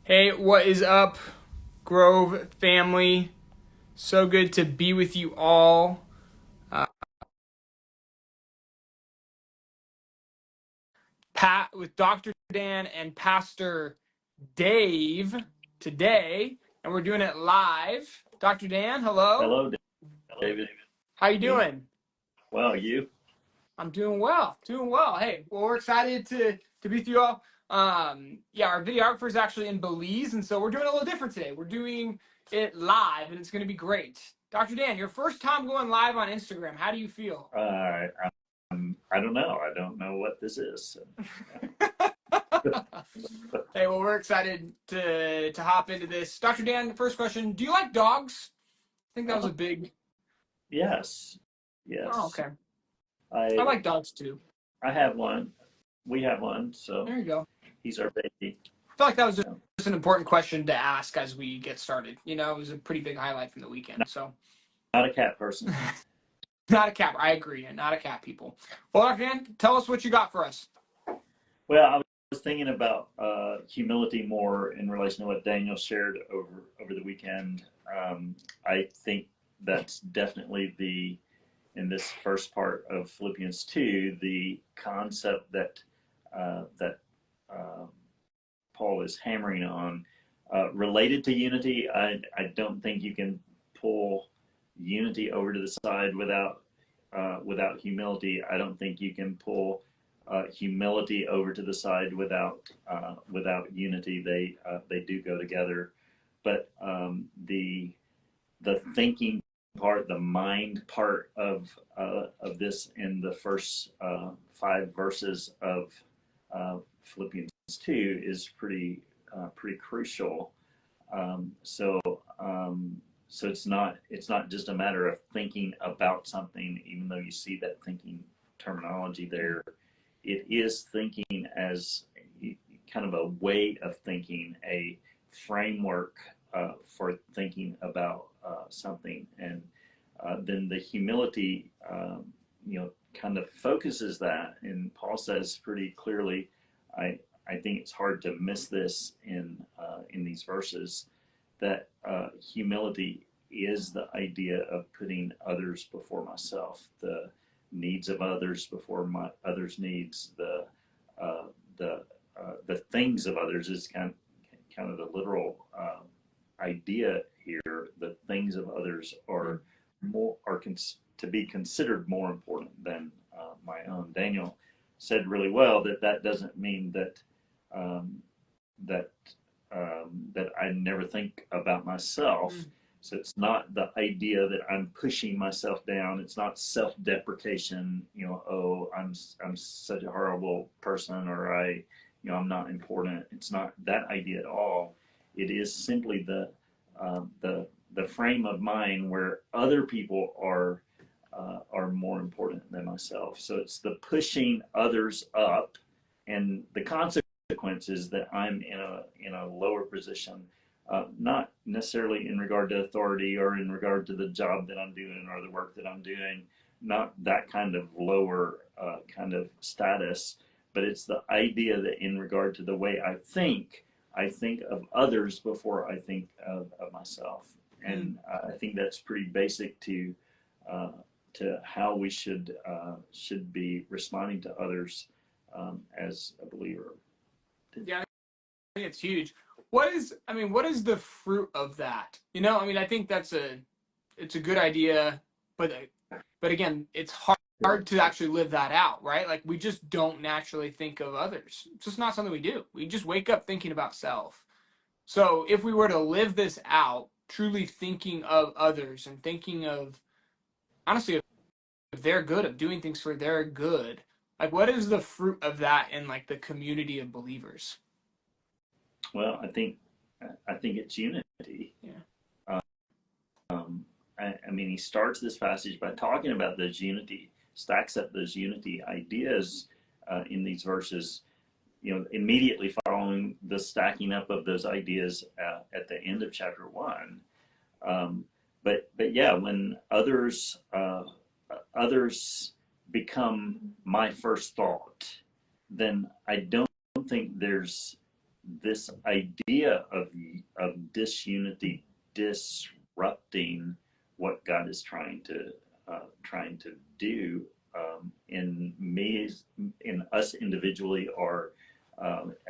Hey, what is up, Grove family? So good to be with you all. Uh, Pat with Dr. Dan and Pastor Dave today, and we're doing it live. Dr. Dan, hello. Hello, David. How you Doing doing? well, you? I'm doing well. Doing well. Hey, well, we're excited to be with you all. Yeah, our videographer is actually in Belize, and so we're doing a little different today. We're doing it live, and it's going to be great. Dr. Dan, your first time going live on Instagram. How do you feel? I don't know. I don't know what this is. Hey, well, we're excited to hop into this. Dr. Dan, first question: do you like dogs? I think that was Uh, a big. yes, Oh, yes. okay. I I like dogs too. I have one. We have one, so There you go. he's our baby. I feel like that was You know, just an important question to ask as we get started. You know, it was a pretty big highlight from the weekend. not, So, not a cat person. not a cat. I agree. Not a cat people. Well, Dr. Dan, tell us what you got for us. Well, I was thinking about humility more in relation to what Daniel shared over the weekend. I think that's definitely in this first part of Philippians 2, the concept that um, Paul is hammering on. Related to unity, I don't think you can pull unity over to the side without humility. I don't think you can pull humility over to the side without unity. They do go together, but the thinking part, the mind part of this in the first 5 verses of Philippians 2 is pretty crucial. Um, so so it's not just a matter of thinking about something, even though you see that thinking terminology there. It is thinking as kind of a way of thinking, a framework for thinking about something, and then the humility, kind of focuses that. And Paul says pretty clearly, I think it's hard to miss this in these verses, that humility is the idea of putting others before myself, the needs of others before my others' needs, uh, the the things of others is kind of the literal idea here. The things of others are to be considered more important than my own. Daniel said really well that that doesn't mean um, that that I never think about myself. Mm. So it's not the idea that I'm pushing myself down. It's not self-deprecation. Oh, I'm such a horrible person, or I'm not important. It's not that idea at all. It is simply the frame of mind where other people are more important than myself. So it's the pushing others up, and the consequences that I'm in a lower position, not necessarily in regard to authority or in regard to the job that I'm doing or the work that I'm doing, not that kind of lower kind of status, but it's the idea that in regard to the way I think of others before I think of myself. Mm. And I think that's pretty basic uh, to how we should be responding to others as a believer. Yeah, I think it's huge. What is the fruit of that? I think it's a good idea, but again, it's hard to actually live that out, right? Like we just don't naturally think of others. It's just not something we do. We just wake up thinking about self. So if we were to live this out, truly thinking of others and thinking of honestly of their good, of doing things for their good, like what is the fruit of that in like the community of believers? Well, I think it's unity. Yeah. Um, I mean, he starts this passage by talking about those unity, stacks up those unity ideas in these verses. Immediately following the stacking up of those ideas at the end of chapter 1. Um, but yeah, when others become my first thought, then I don't think this idea of disunity disrupting what God is trying to do in us individually, or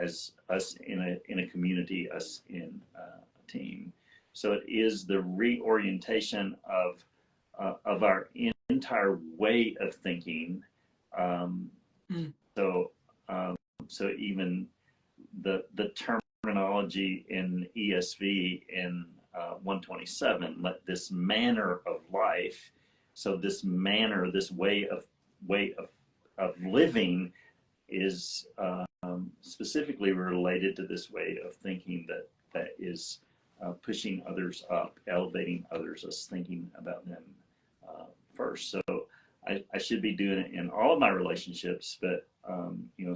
as us in a community, us in a team. So it is the reorientation of our entire way of thinking. Mm. So so even the terminology in ESV in 127, let this manner of life. So this manner, this way of living, is specifically related to this way of thinking that is pushing others up, elevating others, us thinking about them first. So I should be doing it in all of my relationships, but in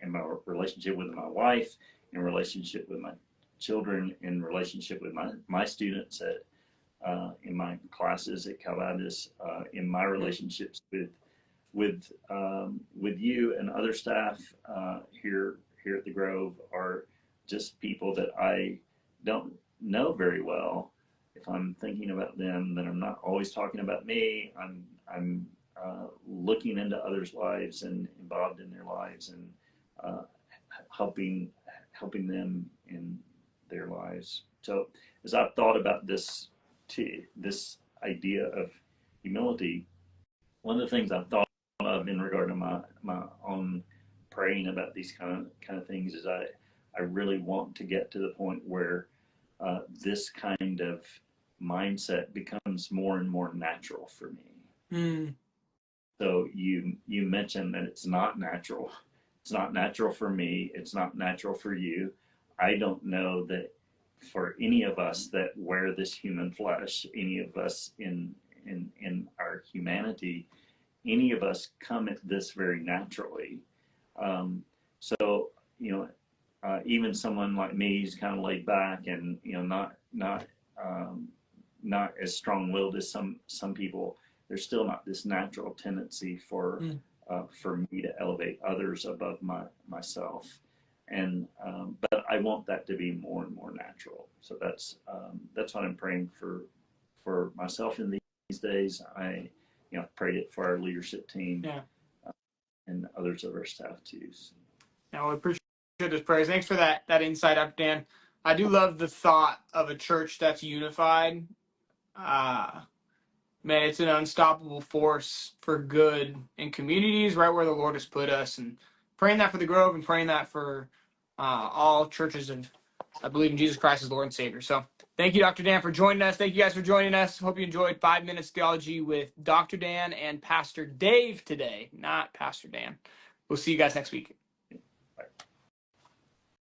my relationship with my wife, in relationship with my children, in relationship with my students in my classes at Calvados, in my relationships with you and other staff here at the Grove, are just people that I don't know very well. If I'm thinking about them, then I'm not always talking about me. I'm looking into others' lives and involved in their lives, and helping them in their lives. So as I've thought about this idea of humility, one of the things I've thought of in regard to my own praying about these kind of things is I really want to get to the point where this kind of mindset becomes more and more natural for me. Mm. So you mentioned that it's not natural. It's not natural for me. It's not natural for you. I don't know that for any of us that wear this human flesh, any of us in our humanity, any of us come at this very naturally. So even someone like me who's kind of laid back and not as strong-willed as some people, there's still not this natural tendency for me to elevate others above myself, and but I want that to be more and more natural. So that's what I'm praying for myself in these days. I prayed it for our leadership team, Yeah. And others of our staff too. So. Now, I appreciate those prayers. Thanks for that insight up, Dan. I do love the thought of a church that's unified. Man, it's an unstoppable force for good in communities right where the Lord has put us. And praying that for the Grove, and praying that for all churches of, I believe in Jesus Christ as Lord and Savior. So thank you, Dr. Dan, for joining us. Thank you guys for joining us. Hope you enjoyed 5 Minutes Theology with Dr. Dan and Pastor Dave today, not Pastor Dan. We'll see you guys next week. Bye.